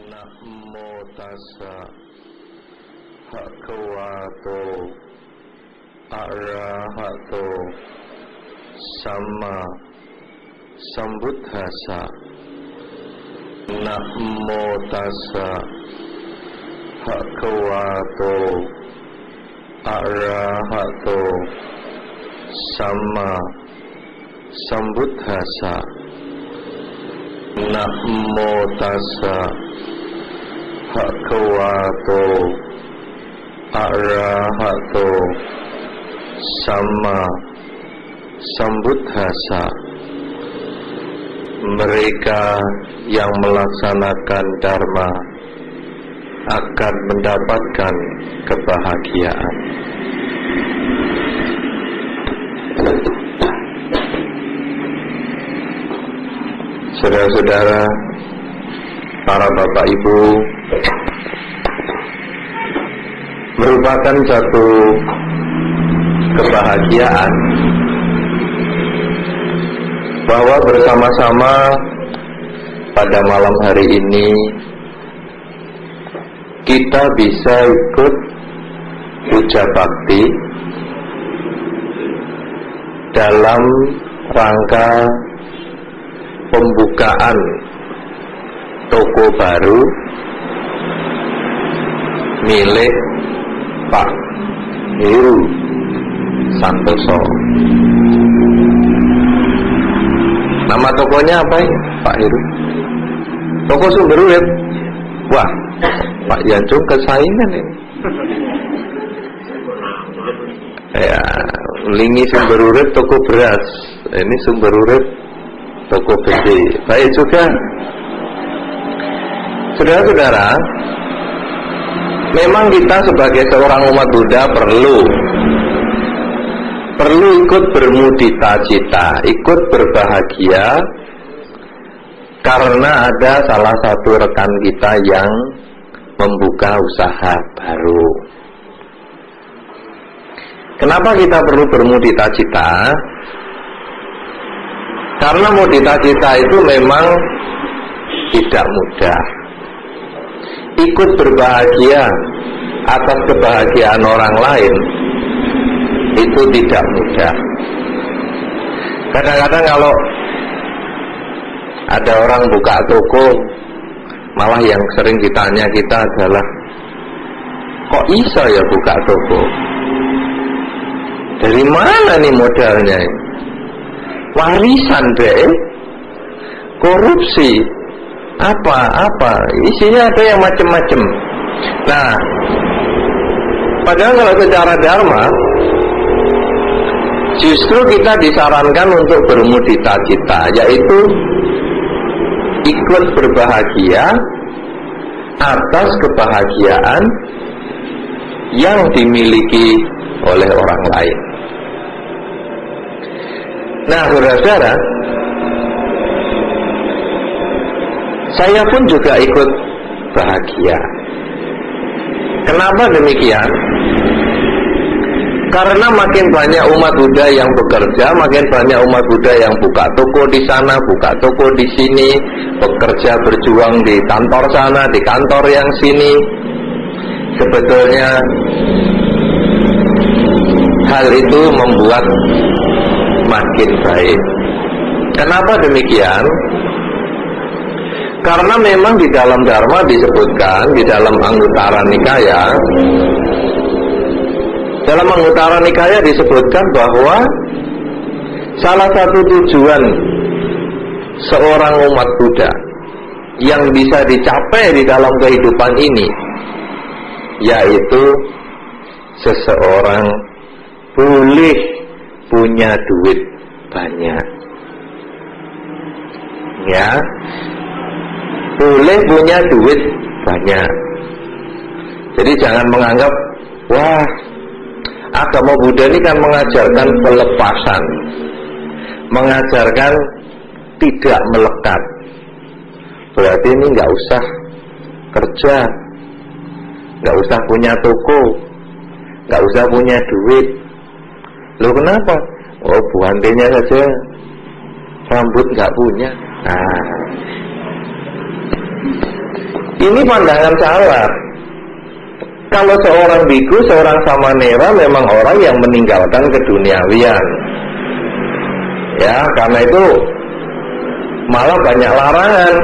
Namo tassa bhagavato arahato sama sambuddhassa. Namo tassa bhagavato arahato sama sambuddhassa. Namo tassa bhagavato arahato sama sambuddhassa. Mereka yang melaksanakan dharma akan mendapatkan kebahagiaan. Saudara-saudara, para bapak ibu, merupakan satu kebahagiaan bahwa bersama-sama pada malam hari ini kita bisa ikut puja bakti dalam rangka pembukaan toko baru milik Pak Heru Santoso. Nama tokonya apa ya, Pak Heru? Toko Sumber Urip. Wah, Pak Yanjung kesaingan ini. Ya, Lingi Sumber Urip toko beras. Ini Sumber Urip toko gede. Baik juga. Saudara-saudara, memang kita sebagai seorang umat Buddha perlu ikut bermudita cita, ikut berbahagia karena ada salah satu rekan kita yang membuka usaha baru. Kenapa kita perlu bermudita cita? Karena mudita cita itu memang tidak mudah. Ikut berbahagia atas kebahagiaan orang lain itu tidak mudah. Kadang-kadang kalau ada orang buka toko, malah yang sering ditanya kita adalah, kok iso ya buka toko? Dari mana nih modalnya? Warisan deh, korupsi, apa isinya ada yang macam-macam. Nah, padahal kalau secara dharma justru kita disarankan untuk bermudita cita, yaitu ikut berbahagia atas kebahagiaan yang dimiliki oleh orang lain. Nah, saudara-saudara, saya pun juga ikut bahagia. Kenapa demikian? Karena makin banyak umat Buddha yang bekerja, makin banyak umat Buddha yang buka toko di sana, buka toko di sini, bekerja berjuang di kantor sana, di kantor yang sini. Sebetulnya hal itu membuat makin baik. Kenapa demikian? Karena memang di dalam Dharma disebutkan, di dalam Anguttara Nikaya, disebutkan bahwa salah satu tujuan seorang umat Buddha yang bisa dicapai di dalam kehidupan ini, yaitu seseorang boleh punya duit banyak, ya, boleh punya duit banyak. Jadi jangan menganggap, wah, agama Buddha ini kan mengajarkan pelepasan, mengajarkan tidak melekat. Berarti ini nggak usah kerja, nggak usah punya toko, nggak usah punya duit. Loh kenapa? Oh, buantenya saja rambut nggak punya. Nah, Ini pandangan salah. Kalau seorang biku, seorang samanera memang orang yang meninggalkan keduniawian. Ya, karena itu malah banyak larangan.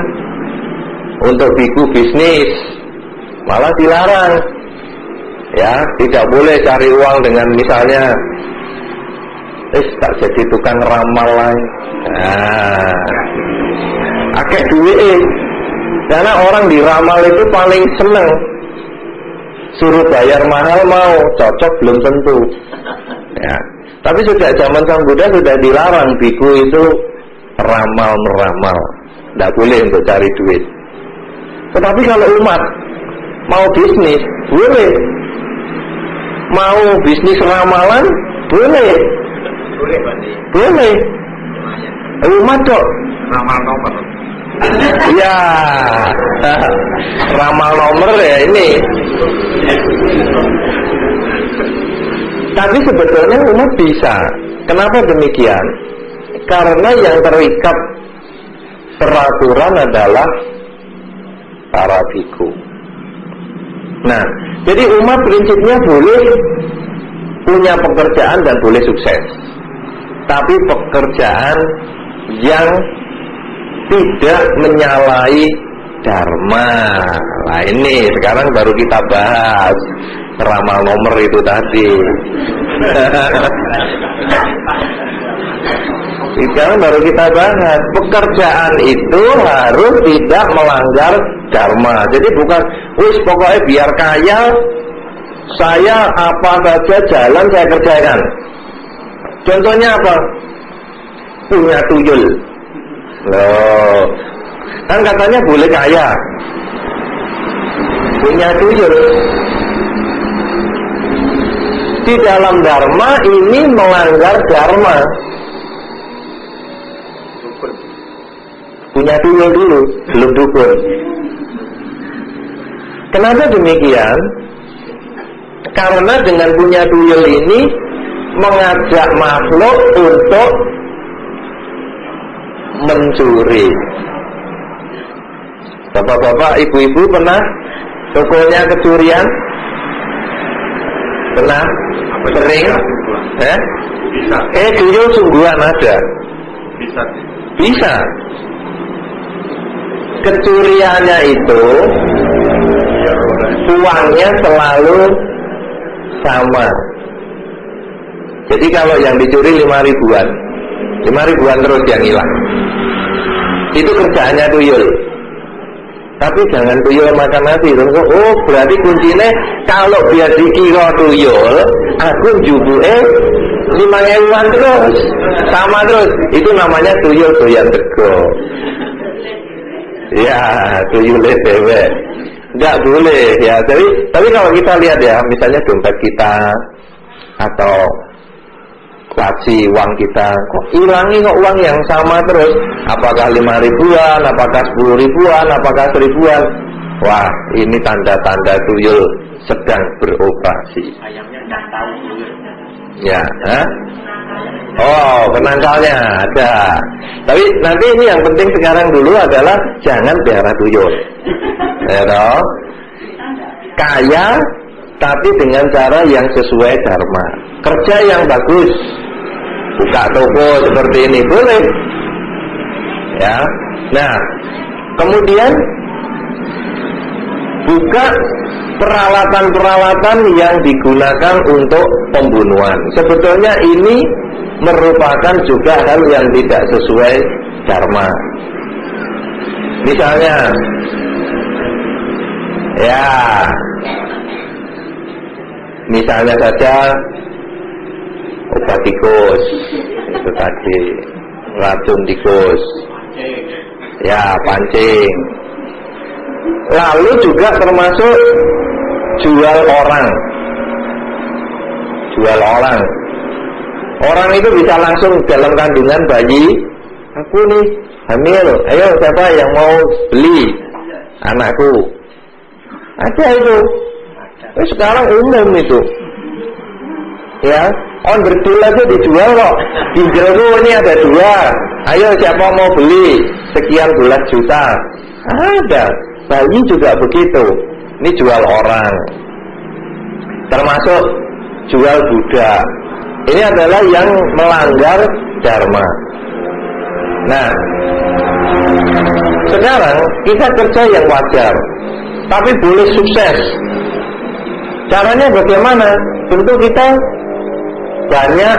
Untuk biku bisnis malah dilarang. Ya, tidak boleh cari uang dengan misalnya tak jadi tukang ramal lah. Nah, akeh duit. Karena orang diramal itu paling seneng. Suruh bayar mahal mau, cocok belum tentu. Ya. Tapi sudah zaman Sang Buddha sudah dilarang biku itu ramal-meramal. Tidak boleh untuk cari duit. Tetapi kalau umat mau bisnis, boleh. Mau bisnis ramalan, boleh. Boleh. Umat kok ramal nomor. Ya, ramal nomor ya ini. Tapi sebetulnya umat bisa. Kenapa demikian? Karena yang terikat peraturan adalah para biku. Nah, jadi umat prinsipnya boleh punya pekerjaan dan boleh sukses. Tapi pekerjaan yang tidak menyalahi dharma. Nah ini sekarang baru kita bahas ramal nomor itu tadi. Sekarang baru kita bahas pekerjaan itu harus tidak melanggar dharma. Jadi bukan wis pokoknya biar kaya saya apa saja jalan saya kerjakan. Contohnya apa? Punya tuyul. Loh, kan katanya boleh kaya. Punya tuyul. Di dalam dharma ini melanggar dharma. Punya tuyul dulu, belum dukun. Kenapa demikian? Karena dengan punya tuyul ini mengajak makhluk untuk mencuri. Bapak-bapak, ibu-ibu pernah tokonya kecurian? Pernah? Sering? Bisa. Tuyul sungguhan ada. Bisa. Kecuriannya itu uangnya selalu sama. Jadi kalau yang dicuri 5 ribuan terus yang hilang. Itu kerjaannya tuyul. Tapi jangan tuyul makan nasi. Oh berarti kuncinya kalau biar dikira tuyul, aku jubuke 5.000-an terus, sama terus. Itu namanya tuyul doyan tego. Ya, tuyulnya dewe. Enggak boleh ya. Tapi kalau kita lihat ya, misalnya dompet kita atau laci uang kita, kok hilangi kok uang yang sama terus? Apakah 5 ribuan, apakah 10 ribuan, apakah 1000-an? Wah, ini tanda-tanda tuyul sedang beroperasi. Ayamnya nggak tahu. Ya, oh penangkalnya ada. Tapi nanti ini yang penting sekarang dulu adalah jangan pelihara tuyul. Ya toh? Kaya tapi dengan cara yang sesuai dharma. Kerja yang bagus, buka toko seperti ini boleh. Ya. Nah, kemudian buka peralatan-peralatan yang digunakan untuk pembunuhan. Sebetulnya ini merupakan juga hal yang tidak sesuai dharma. Misalnya, ya, misalnya saja obat tikus, itu tadi racun tikus, ya pancing. Lalu juga termasuk jual orang. Orang itu bisa langsung dalam kandungan bayi. Aku nih hamil, ayo siapa yang mau beli anakku? Ada itu. Sekarang umum itu. Ya, on berdua aja dijual kok. Ginjalku ini ada 2. Ayo siapa mau beli? Sekian belas juta. Ada. bayi juga begitu. Ini jual orang, termasuk jual budak. Ini adalah yang melanggar dharma. Nah, sekarang kita kerja yang wajar, tapi boleh sukses. Caranya bagaimana? Tentu kita banyak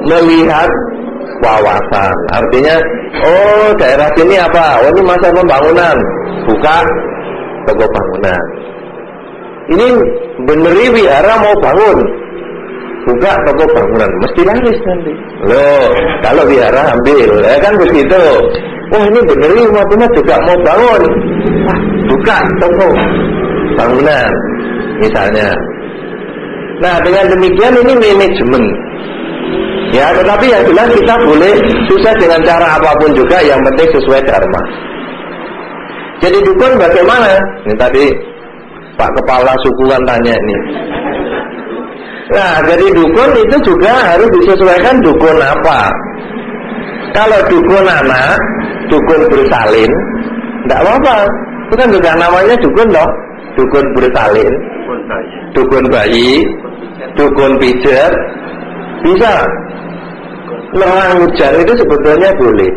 melihat wawasan. Artinya, oh daerah sini apa? Oh ini masa pembangunan, buka toko bangunan. Ini beneri wihara mau bangun, buka toko bangunan, mesti laris nanti. Loh, kalau wihara ambil, ya kan begitu. Oh ini beneri umat-umat juga mau bangun, wah, buka toko bangunan, misalnya. Nah dengan demikian ini manajemen. Ya, tetapi yang jelas kita boleh sukses dengan cara apapun juga, yang penting sesuai dharma. Jadi dukun bagaimana? Ini tadi Pak Kepala Suku kan tanya ini. Nah, jadi dukun itu juga harus disesuaikan dukun apa. Kalau dukun anak, dukun bersalin, tidak apa-apa. Itu kan juga namanya dukun loh. Dukun bersalin, dukun bayi, dukun pijat, bisa. Menerang hujan itu sebetulnya boleh.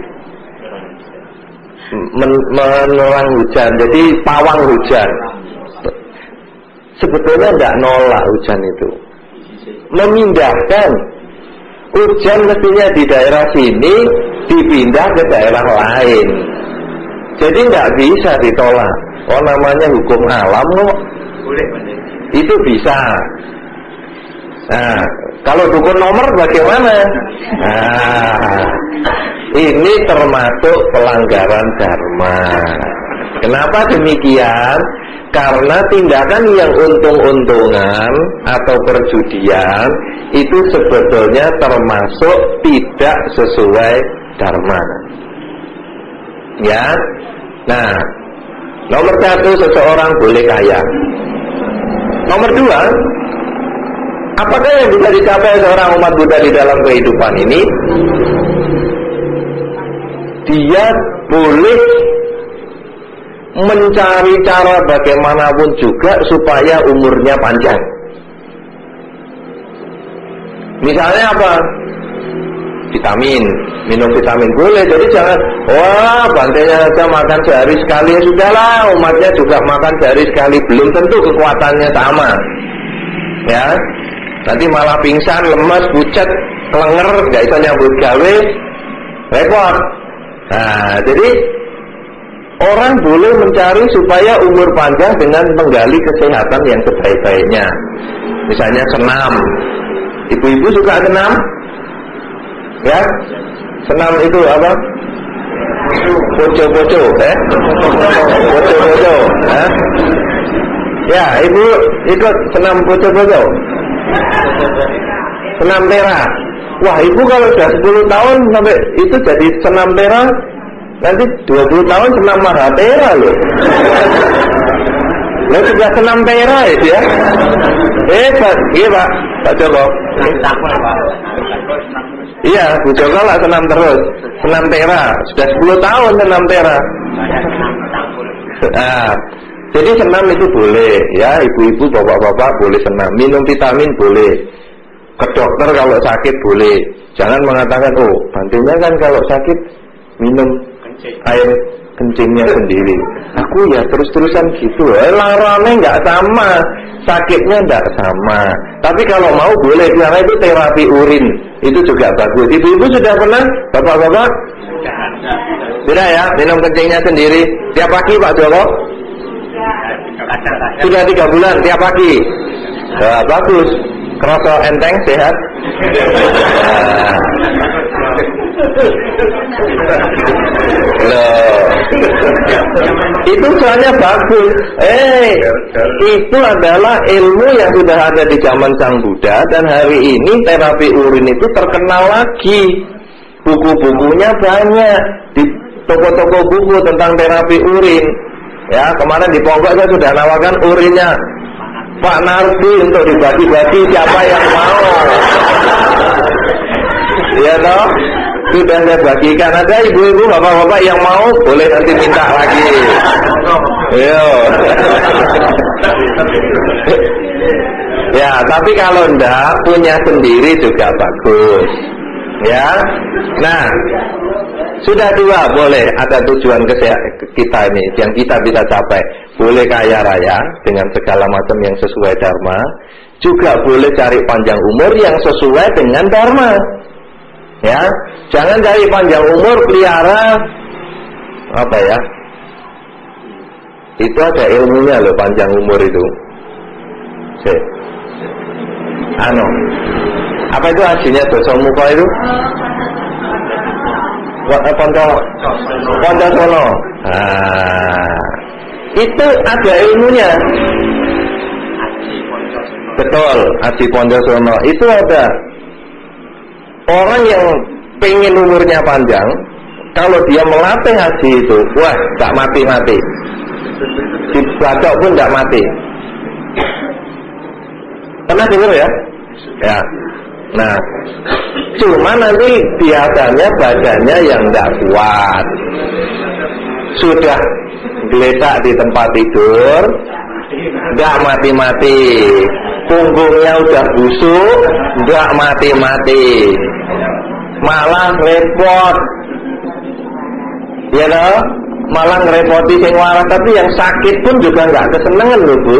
Menerang hujan, jadi pawang hujan. Sebetulnya tidak nolak hujan itu. Memindahkan hujan mestinya di daerah sini dipindah ke daerah lain. Jadi tidak bisa ditolak. Oh namanya hukum alam kok. Boleh. Itu bisa. Nah, kalau dukun nomor bagaimana? Nah, ini termasuk pelanggaran dharma. Kenapa demikian? Karena tindakan yang untung-untungan atau perjudian itu sebetulnya termasuk tidak sesuai dharma. Ya. Nah, nomor 1 seseorang boleh kaya. Nomor 2, apakah yang bisa dicapai seorang umat Buddha di dalam kehidupan ini? Dia boleh mencari cara bagaimanapun juga supaya umurnya panjang. Misalnya apa? Vitamin, minum vitamin boleh. Jadi jangan, wah bantainya saja makan sehari sekali, ya sudahlah, umatnya juga makan sehari sekali. Belum tentu kekuatannya sama. Ya, nanti malah pingsan, lemas, pucat, kelenger, nggak bisa nyambut gawe, repot. Nah, jadi orang boleh mencari supaya umur panjang dengan menggali kesehatan yang sebaik-baiknya. Misalnya senam. Ibu-ibu suka senam? Ya? Senam itu apa? Poco-poco, Poco-poco, Ya, ibu ikut senam poco-poco. Senam tera. Wah, ibu kalau sudah 10 tahun sampai itu jadi senam tera, nanti 20 tahun senam mahatera loh. Lo sudah senam tera itu ya? Hebat, iya Pak Joko. Iya, Bu Joko lah senam terus, senam tera, sudah 10 tahun senam tera. Nah, jadi senam itu boleh, ya ibu-ibu, bapak-bapak boleh senam, minum vitamin boleh. Ke dokter kalau sakit boleh. Jangan mengatakan, oh bantunya kan kalau sakit minum air kencingnya sendiri. Aku ya terus-terusan gitu. Larangnya nggak sama, sakitnya nggak sama. Tapi kalau mau boleh, karena itu terapi urin, itu juga bagus. Ibu-ibu sudah pernah, bapak-bapak? Sudah ya, minum kencingnya sendiri tiap pagi Pak Joko? Sudah 3 bulan tiap pagi. Nah, bagus. Kerasa enteng, sehat. Loh, itu soalnya bagus. Itu adalah ilmu yang sudah ada di zaman Sang Buddha, dan hari ini terapi urin itu terkenal lagi. Buku-bukunya banyak di toko-toko buku tentang terapi urin. Ya, kemarin di Ponggok saya sudah nawarkan urinnya Pak Nardi untuk dibagi-bagi siapa yang mau. Ya toh, sudah saya bagikan. Ada ibu-ibu, bapak-bapak yang mau boleh nanti minta lagi. Yo. Ya, tapi kalau enggak punya sendiri juga bagus. Ya. Nah, sudah dua, boleh ada tujuan kita ini yang kita bisa capai. Boleh kaya raya dengan segala macam yang sesuai dharma, juga boleh cari panjang umur yang sesuai dengan dharma. Ya, jangan cari panjang umur pelihara apa ya? Itu ada ilmunya loh, panjang umur itu. Apa itu hasilnya dosa muka itu? Pondosono. Itu ada ilmunya. Betul, Haji Pondosono itu ada. Orang yang pengen umurnya panjang, kalau dia melatih haji itu, wah, gak mati-mati. Dibacok pun gak mati. Pernah dengar ya? Ya. Nah, cuma nanti biasanya badannya yang gak kuat. Sudah geletak di tempat tidur, gak mati-mati. Punggungnya udah busuk, gak mati-mati. Malah repot. Ya loh, malah ngerepoti sing waras, tapi yang sakit pun juga gak kesenengan loh, Bu.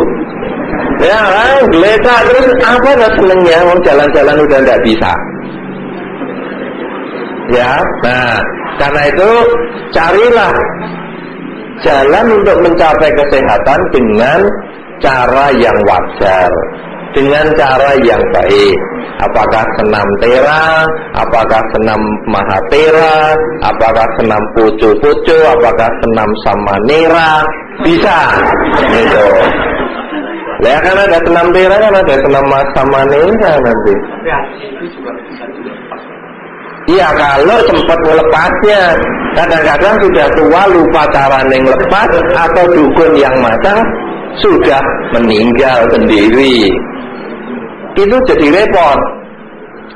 Ya kan, geletak terus apa gak senengnya, mau jalan-jalan udah gak bisa. Ya, nah, karena itu carilah jalan untuk mencapai kesehatan dengan cara yang wajar, dengan cara yang baik. Apakah senam tera, apakah senam mahatera, apakah senam pucu-pucu, apakah senam samanera, bisa gitu. Ya kan ada senam tera, kan ada senam samanera nanti. Iya, kalau sempat melepasnya. Kadang-kadang sudah tua lupa cara ngelepas, atau dukun yang matang sudah meninggal sendiri. Itu jadi repot.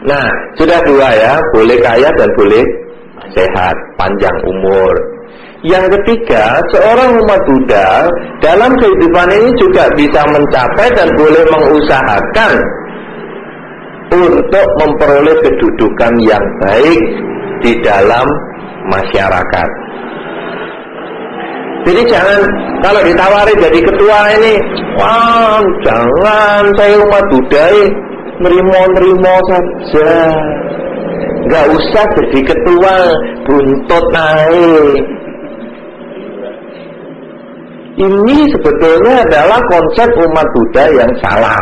Nah, sudah dua ya, boleh kaya dan boleh sehat, panjang umur. Yang ketiga, seorang umat Buddha dalam kehidupan ini juga bisa mencapai dan boleh mengusahakan untuk memperoleh kedudukan yang baik di dalam masyarakat. Jadi jangan, kalau ditawari jadi ketua ini, wah jangan, saya umat Buddha nerimo-nerimo saja, nggak usah jadi ketua, buntut naik. Ini sebetulnya adalah konsep umat Buddha yang salah.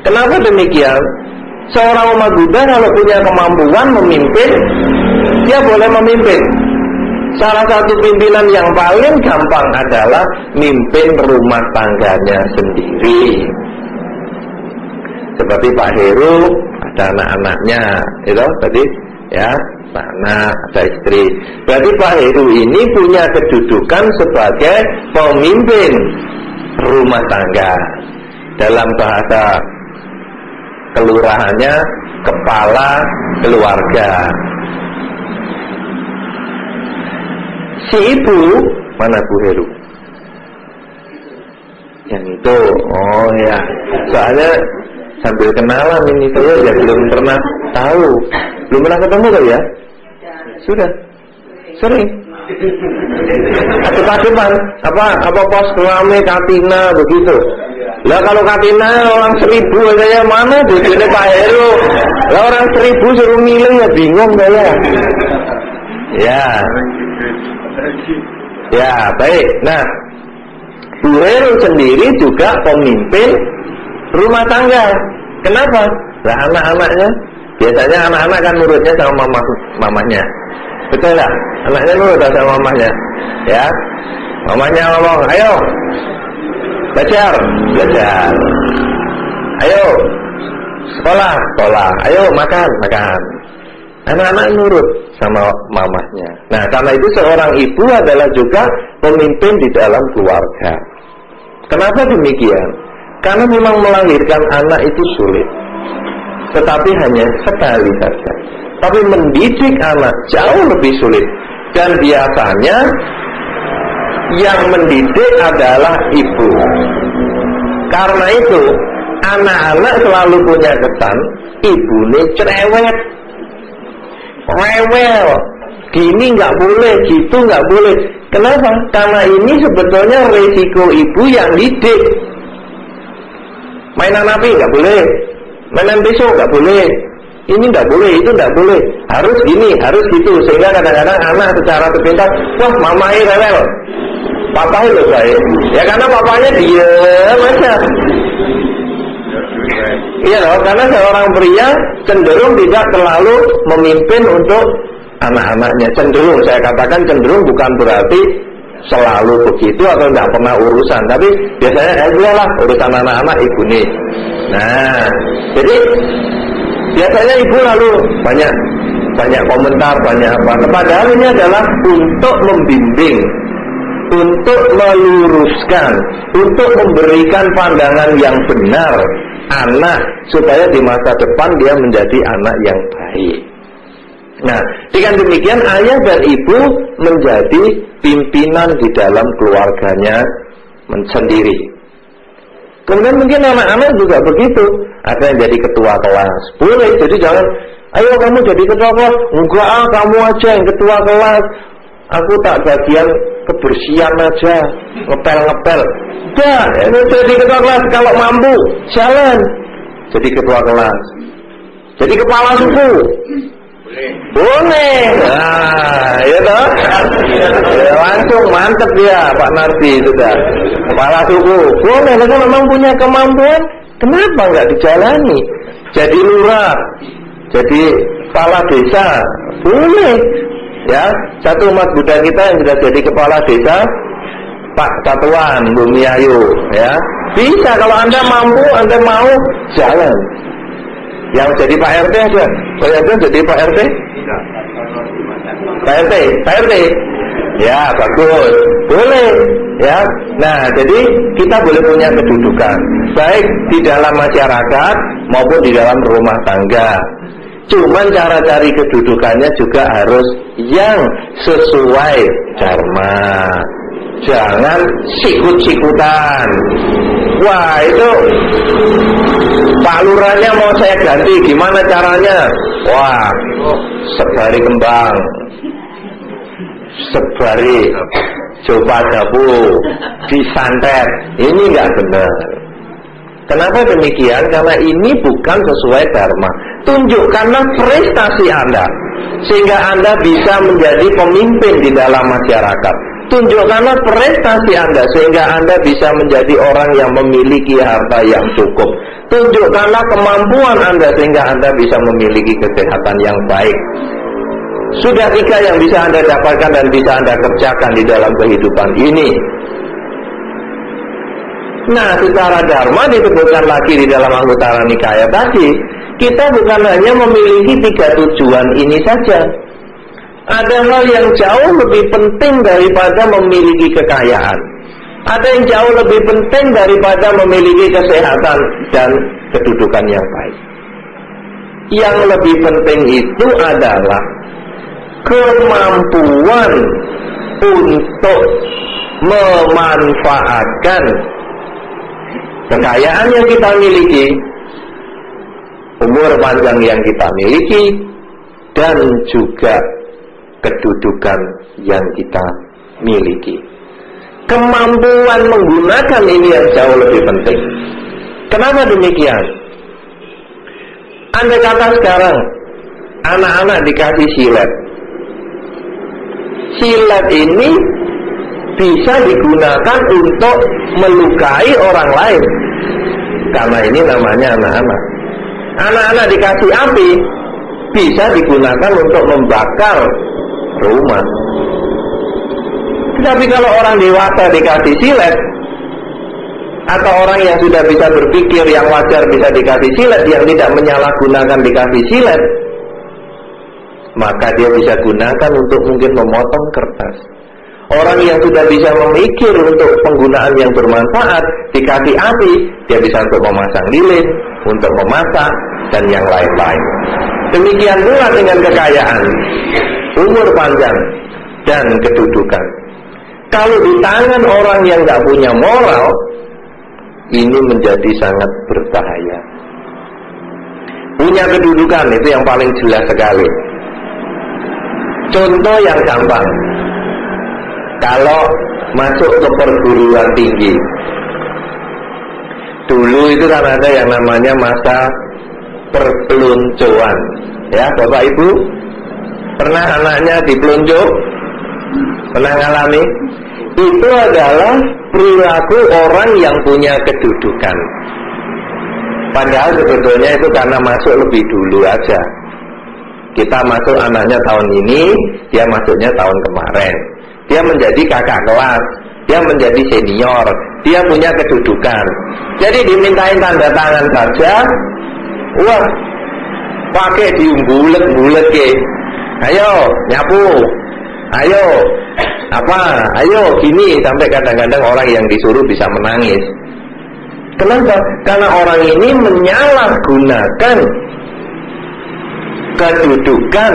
Kenapa demikian? Seorang umat Buddha kalau punya kemampuan memimpin, dia boleh memimpin. Salah satu pimpinan yang paling gampang adalah mimpin rumah tangganya sendiri. Seperti Pak Heru, ada anak-anaknya, itu tadi ya, anak, ada istri. Berarti Pak Heru ini punya kedudukan sebagai pemimpin rumah tangga. Dalam bahasa kelurahannya kepala keluarga. Si ibu, mana Bu Heru? Yang itu, oh ya. Soalnya sambil kenalan ini saya ya belum pernah tahu, belum pernah ketemu kok ya? Sudah, sering. Adep-adepan, apa pos rame Katina begitu. Lah kalau Katina orang 1000 saya mana bojone Pak Heru. Lah orang 1000 suruh milih ya bingung saya. Ya, baik. Nah, Bu Heru sendiri juga pemimpin rumah tangga. Kenapa? Lah anak-anaknya, biasanya anak-anak kan nurutnya sama mamanya. Betul nggak? Anaknya nurut sama mamanya. Ya, mamanya ngomong, ayo belajar. Ayo sekolah. Ayo makan. Anak-anak nurut sama mamanya. Nah, karena itu seorang ibu adalah juga pemimpin di dalam keluarga. Kenapa demikian? Karena memang melahirkan anak itu sulit, tetapi hanya sekali saja. Tapi mendidik anak jauh lebih sulit. Dan biasanya Yang mendidik adalah ibu. Karena itu anak-anak selalu punya kesan ibune cerewet, rewel, gini nggak boleh, gitu nggak boleh. Kenapa? Karena ini sebetulnya resiko ibu yang didik. Mainan api nggak boleh, mainan pisau nggak boleh, ini nggak boleh, itu nggak boleh, harus gini, harus gitu. Sehingga kadang-kadang anak secara terpintas, wah mamai rewel, papa itu baik. Ya karena papanya diem aja. Iya loh, karena seorang pria cenderung tidak terlalu memimpin untuk anak-anaknya. Cenderung, saya katakan cenderung bukan berarti selalu begitu atau tidak pernah urusan, tapi biasanya lah urusan anak-anak ibu nih. Nah, jadi biasanya ibu lalu banyak komentar, banyak apa. Padahal ini adalah untuk membimbing, untuk meluruskan, untuk memberikan pandangan yang benar anak supaya di masa depan dia menjadi anak yang baik. Nah, dengan demikian ayah dan ibu menjadi pimpinan di dalam keluarganya sendiri. Kemudian mungkin anak-anak juga begitu. Ada yang jadi ketua kelas, boleh. Jadi jangan, ayo kamu jadi ketua kelas. Enggak, kamu aja yang ketua kelas. Aku tak bagian kebersihan aja, ngepel-ngepel. Udah, jadi ketua kelas kalau mampu, jalan. Jadi ketua kelas. Jadi kepala suku. Boleh. Nah, ya toh. Ya, langsung mantep dia Pak Nardi sudah. Kepala suku. Boleh, kalau memang punya kemampuan, kenapa enggak dijalani? Jadi lurah, jadi kepala desa, boleh. Ya, satu umat Buddha kita yang sudah jadi kepala desa, Pak Satuan, Bumi Ayu, ya. Bisa kalau Anda mampu, Anda mau, jalan. Yang jadi Pak RT aja. Saya aja jadi Pak RT? Pak RT. Ya, bagus. Boleh, ya. Nah, jadi kita boleh punya kedudukan baik di dalam masyarakat maupun di dalam rumah tangga. Cuman cara cari kedudukannya juga harus yang sesuai dharma. Jangan sikut-sikutan. Wah, itu Pak Lurahnya mau saya ganti, gimana caranya? Wah, sebari kembang, sebari coba dapu, disantet. Ini nggak benar. Kenapa demikian? Karena ini bukan sesuai dharma. Tunjukkanlah prestasi Anda sehingga Anda bisa menjadi pemimpin di dalam masyarakat. Tunjukkanlah prestasi Anda sehingga Anda bisa menjadi orang yang memiliki harta yang cukup. Tunjukkanlah kemampuan Anda sehingga Anda bisa memiliki kesehatan yang baik. Sudah 3 yang bisa Anda dapatkan dan bisa Anda kerjakan di dalam kehidupan ini. Nah, secara dharma disebutkan lagi di dalam Anguttara Nikaya tadi, kita bukan hanya memiliki 3 tujuan ini saja. Ada hal yang jauh lebih penting daripada memiliki kekayaan. Ada yang jauh lebih penting daripada memiliki kesehatan dan kedudukan yang baik. Yang lebih penting itu adalah kemampuan untuk memanfaatkan kekayaan yang kita miliki, umur panjang yang kita miliki, dan juga kedudukan yang kita miliki. Kemampuan menggunakan ini yang jauh lebih penting. Kenapa demikian? Andai kata sekarang anak-anak dikasih silet. Silet ini bisa digunakan untuk melukai orang lain. Karena ini namanya anak-anak. Anak-anak dikasih api bisa digunakan untuk membakar rumah. Tapi kalau orang dewasa dikasih silet, atau orang yang sudah bisa berpikir yang wajar bisa dikasih silet, yang tidak menyalahgunakan dikasih silet, maka dia bisa gunakan untuk mungkin memotong kertas. Orang yang sudah bisa memikir untuk penggunaan yang bermanfaat, dikasih api, dia bisa untuk memasang lilin, untuk memasak, dan yang lain-lain. Demikian pula dengan kekayaan, umur panjang, dan kedudukan. Kalau di tangan orang yang nggak punya moral, ini menjadi sangat berbahaya. Punya kedudukan itu yang paling jelas sekali. Contoh yang gampang, kalau masuk ke perguruan tinggi, dulu itu kan ada yang namanya masa perpeloncoan, ya Bapak Ibu, pernah anaknya dipelonco? Pernah ngalami? Itu adalah perilaku orang yang punya kedudukan. Padahal sebetulnya itu karena masuk lebih dulu aja. Kita masuk anaknya tahun ini, dia masuknya tahun kemarin. Dia menjadi kakak kelas, dia menjadi senior, dia punya kedudukan. Jadi dimintain tanda tangan saja, wah, pakai diumbulet-bulet ke. Ayo, nyapu. Ayo, apa? Ayo, gini. Sampai kadang-kadang orang yang disuruh bisa menangis. Kenapa? Karena orang ini menyalahgunakan kedudukan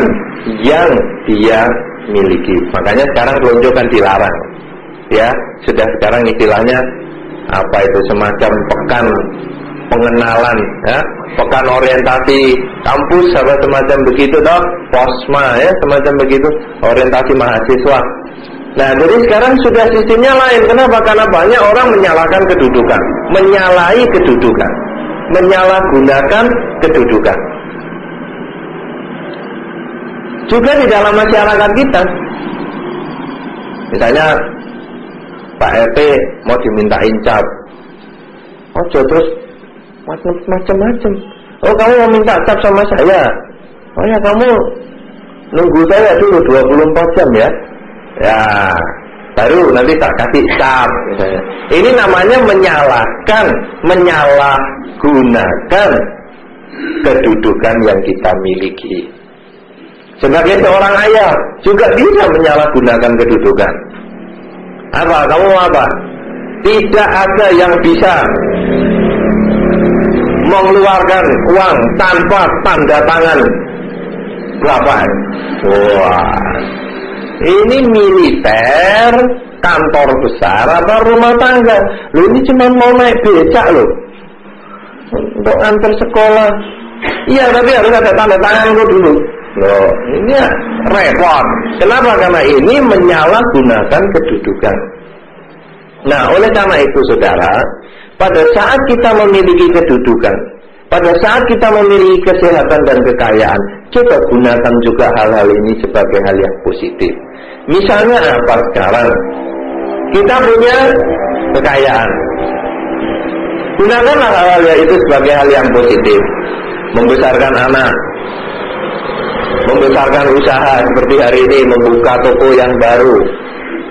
yang dia miliki. Makanya sekarang peloncokan dilarang. Ya, sudah sekarang istilahnya apa itu, semacam pekan pengenalan, ya, pekan orientasi kampus apa semacam begitu toh, posma ya, semacam begitu, orientasi mahasiswa. Nah, jadi sekarang sudah sistemnya lain. Kenapa? Karena banyak orang menyalahkan kedudukan, menyalahi kedudukan, menyalahgunakan kedudukan. Juga di dalam masyarakat kita, misalnya Pak RT mau dimintain cap, oh terus macam-macam. Oh, kamu mau minta cap sama saya? Oh ya, kamu nunggu saya dulu 24 jam ya. Ya, baru nanti tak kasih cap misalnya. Ini namanya menyalahgunakan kedudukan yang kita miliki. Sebagai seorang ayah juga bisa menyalahgunakan kedudukan. Apa? Kamu apa? Tidak ada yang bisa mengeluarkan uang tanpa tanda tangan Bapak. Wah, ini militer, kantor besar atau rumah tangga? Loh, ini cuma mau naik becak loh, untuk antar sekolah. Iya, tapi harus ada tanda tanganku dulu. Loh, ini repot. Kenapa? Karena ini menyalahgunakan kedudukan. Nah, oleh karena itu saudara, pada saat kita memiliki kedudukan, pada saat kita memiliki kesehatan dan kekayaan, coba gunakan juga hal-hal ini sebagai hal yang positif. Misalnya apa sekarang? Kita punya kekayaan. Gunakanlah hal-hal itu sebagai hal yang positif. Membesarkan anak, membesarkan usaha seperti hari ini, membuka toko yang baru,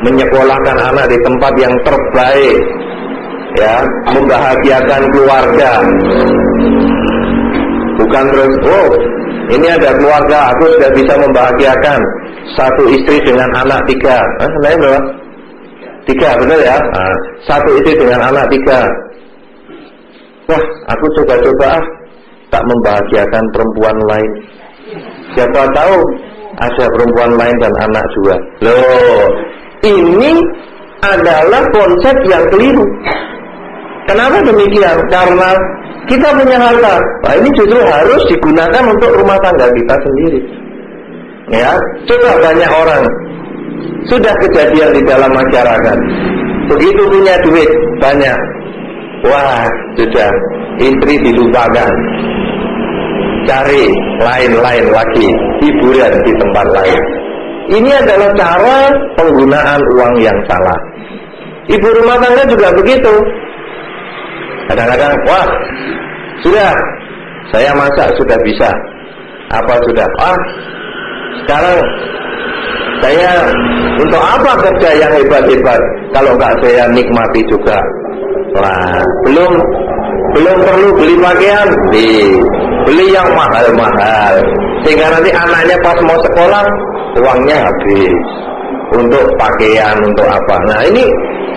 menyekolahkan anak di tempat yang terbaik, ya, membahagiakan keluarga. Bukan terus, oh ini ada keluarga, aku sudah bisa membahagiakan satu istri dengan anak 3. Sebenarnya berapa? 3, benar ya? Satu istri dengan anak 3. Wah, aku coba-coba tak membahagiakan perempuan lain. Siapa tahu ada perempuan lain dan anak 2. Loh, ini adalah konsep yang keliru. Kenapa demikian? Karena kita punya harta. Nah, ini justru harus digunakan untuk rumah tangga kita sendiri. Ya, coba banyak orang sudah kejadian di dalam masyarakat. Begitu punya duit banyak, wah sudah, istri dilupakan, cari lain-lain lagi, hiburan di tempat lain. Ini adalah cara penggunaan uang yang salah. Ibu rumah tangga juga begitu. Kadang-kadang, wah, sudah, saya masak sudah bisa. Apa sudah? Sekarang saya untuk apa kerja yang hebat-hebat kalau nggak saya nikmati juga? Wah, belum perlu beli pakaian, beli yang mahal-mahal, sehingga nanti anaknya pas mau sekolah uangnya habis untuk pakaian, untuk apa. Nah, ini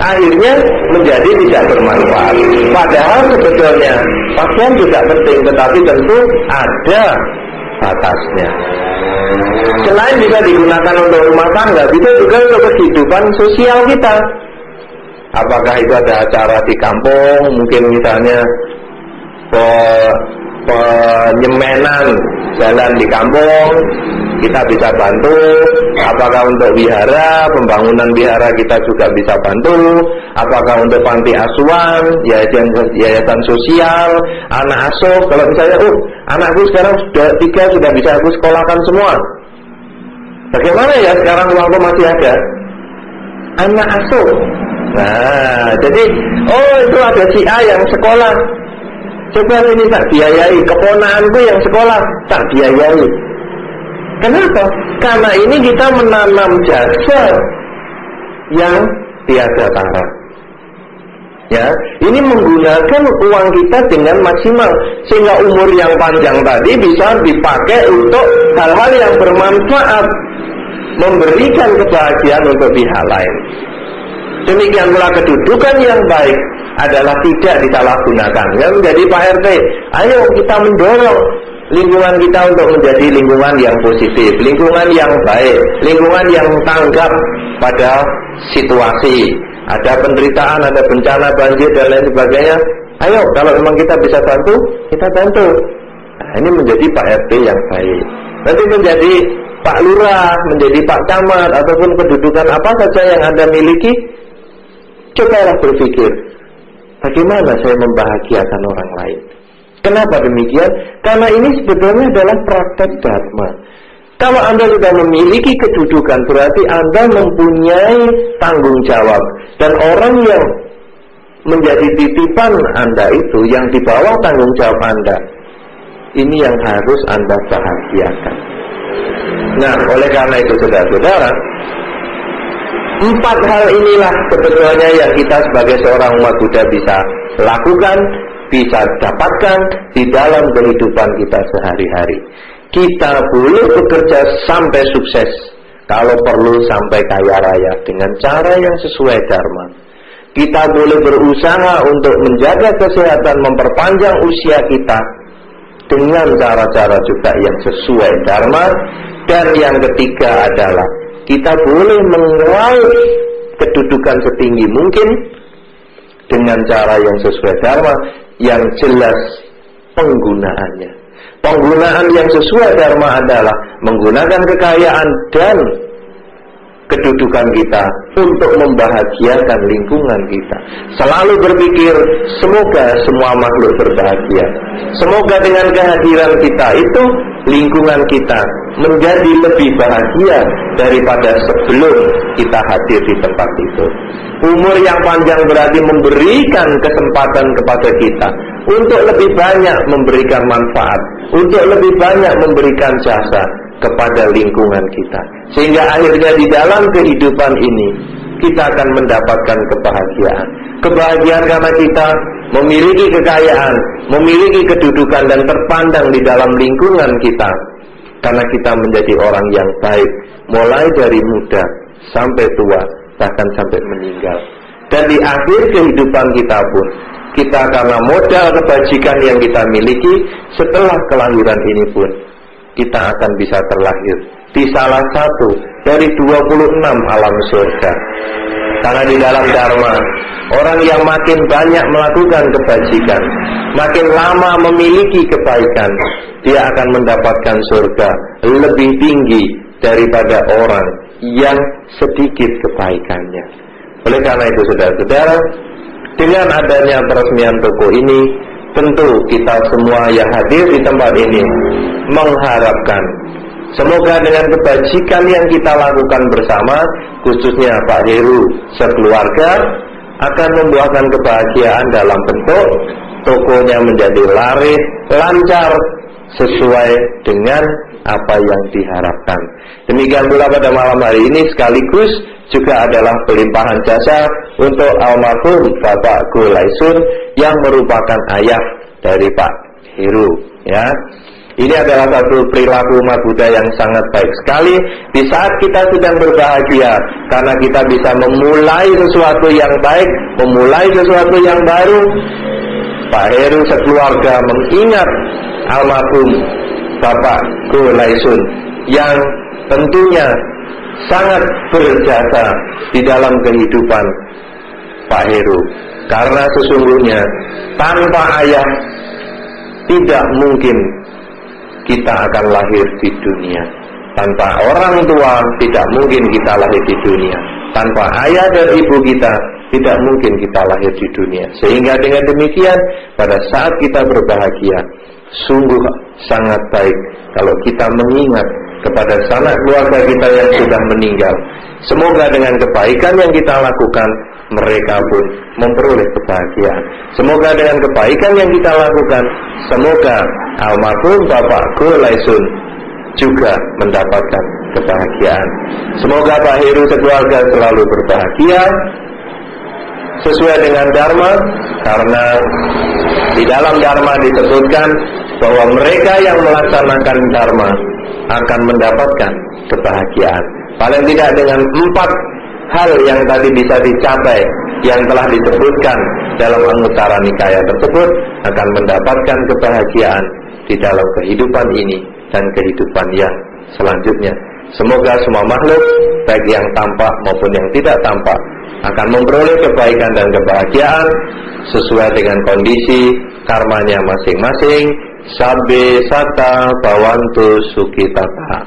akhirnya menjadi tidak bermanfaat. Padahal sebetulnya pakaian juga penting, tetapi tentu ada batasnya. Selain bisa digunakan untuk rumah tangga, bisa juga untuk kehidupan sosial kita. Apakah itu ada acara di kampung, mungkin misalnya penyemenan jalan di kampung, kita bisa bantu. Apakah untuk wihara, pembangunan wihara kita juga bisa bantu. Apakah untuk panti asuhan, yayasan sosial, anak asuh. Kalau misalnya, anakku sekarang sudah 3, sudah bisa aku sekolahkan semua. Bagaimana ya sekarang waktu masih ada anak asuh? Nah, jadi itu ada si A yang sekolah. Coba ini tak biayai, keponakanku yang sekolah tak biayai. Kenapa? Karena ini kita menanam jasa yang tiada tara. Ya, ini menggunakan uang kita dengan maksimal sehingga umur yang panjang tadi bisa dipakai untuk hal-hal yang bermanfaat, memberikan kebahagiaan untuk pihak lain. Demikian pula kedudukan yang baik adalah tidak disalahgunakan. Jadi Pak RT, ayo kita mendorong lingkungan kita untuk menjadi lingkungan yang positif, lingkungan yang baik, lingkungan yang tanggap pada situasi. Ada penderitaan, ada bencana, banjir dan lain sebagainya. Ayo, kalau memang kita bisa bantu, kita bantu. Nah, ini menjadi Pak RT yang baik. Nanti menjadi Pak Lurah, menjadi Pak Camat, ataupun kedudukan apa saja yang Anda miliki, cobalah berpikir, bagaimana saya membahagiakan orang lain. Kenapa demikian? Karena ini sebetulnya adalah praktek dharma. Kalau Anda sudah memiliki kedudukan, berarti Anda mempunyai tanggung jawab. Dan orang yang menjadi titipan Anda itu, yang di bawah tanggung jawab Anda, ini yang harus Anda bahagiakan. Nah, oleh karena itu saudara-saudara, 4 hal inilah sebetulnya yang kita sebagai seorang umat Buddha bisa lakukan, bisa dapatkan di dalam kehidupan kita sehari-hari. Kita boleh bekerja sampai sukses, kalau perlu sampai kaya raya dengan cara yang sesuai dharma. Kita boleh berusaha untuk menjaga kesehatan, memperpanjang usia kita dengan cara-cara juga yang sesuai dharma. Dan yang ketiga adalah kita boleh meraih kedudukan setinggi mungkin dengan cara yang sesuai dharma, yang jelas penggunaannya. Penggunaan yang sesuai dharma adalah menggunakan kekayaan dan kedudukan kita untuk membahagiakan lingkungan kita. Selalu berpikir, semoga semua makhluk berbahagia. Semoga dengan kehadiran kita itu, lingkungan kita menjadi lebih bahagia daripada sebelum kita hadir di tempat itu. Umur yang panjang berarti memberikan kesempatan kepada kita untuk lebih banyak memberikan manfaat, untuk lebih banyak memberikan jasa kepada lingkungan kita, sehingga akhirnya di dalam kehidupan ini kita akan mendapatkan kebahagiaan. Kebahagiaan karena kita memiliki kekayaan, memiliki kedudukan dan terpandang di dalam lingkungan kita, karena kita menjadi orang yang baik mulai dari muda sampai tua, bahkan sampai meninggal. Dan di akhir kehidupan kita pun, kita karena modal kebajikan yang kita miliki, setelah kelahiran ini pun kita akan bisa terlahir di salah satu dari 26 alam surga. Karena di dalam dharma, orang yang makin banyak melakukan kebajikan, makin lama memiliki kebaikan, dia akan mendapatkan surga lebih tinggi daripada orang yang sedikit kebaikannya. Oleh karena itu saudara-saudara, dengan adanya peresmian toko ini, tentu kita semua yang hadir di tempat ini mengharapkan semoga dengan kebajikan yang kita lakukan bersama, khususnya Pak Heru sekeluarga, akan membuahkan kebahagiaan dalam bentuk tokonya menjadi laris, lancar, sesuai dengan apa yang diharapkan. Demikian pula pada malam hari ini sekaligus juga adalah pelimpahan jasa untuk almarhum Bapak Golaisun yang merupakan ayah dari Pak Heru, ya. Ini adalah satu perilaku umat Buddha yang sangat baik sekali di saat kita sedang berbahagia, karena kita bisa memulai sesuatu yang baik, memulai sesuatu yang baru. Pak Heru sekeluarga mengingat almarhum Bapak Golaisun yang tentunya sangat berjasa di dalam kehidupan Pak Heru. Karena sesungguhnya tanpa ayah tidak mungkin kita akan lahir di dunia. Tanpa orang tua tidak mungkin kita lahir di dunia. Tanpa ayah dan ibu kita tidak mungkin kita lahir di dunia. Sehingga dengan demikian pada saat kita berbahagia, sungguh sangat baik kalau kita mengingat kepada sanak keluarga kita yang sudah meninggal. Semoga dengan kebaikan yang kita lakukan, mereka pun memperoleh kebahagiaan. Semoga dengan kebaikan yang kita lakukan, semoga almarhum Bapak Golaisun juga mendapatkan kebahagiaan. Semoga Pak Heru sekeluarga selalu berbahagia sesuai dengan Dharma, karena di dalam Dharma disebutkan bahwa mereka yang melaksanakan Dharma akan mendapatkan kebahagiaan. Paling tidak dengan 4 hal yang tadi bisa dicapai, yang telah disebutkan dalam Anguttara Nikaya tersebut, akan mendapatkan kebahagiaan di dalam kehidupan ini dan kehidupan yang selanjutnya. Semoga semua makhluk, baik yang tampak maupun yang tidak tampak, akan memperoleh kebaikan dan kebahagiaan sesuai dengan kondisi karmanya masing-masing. Sabbe sata bhavantu sukhitata.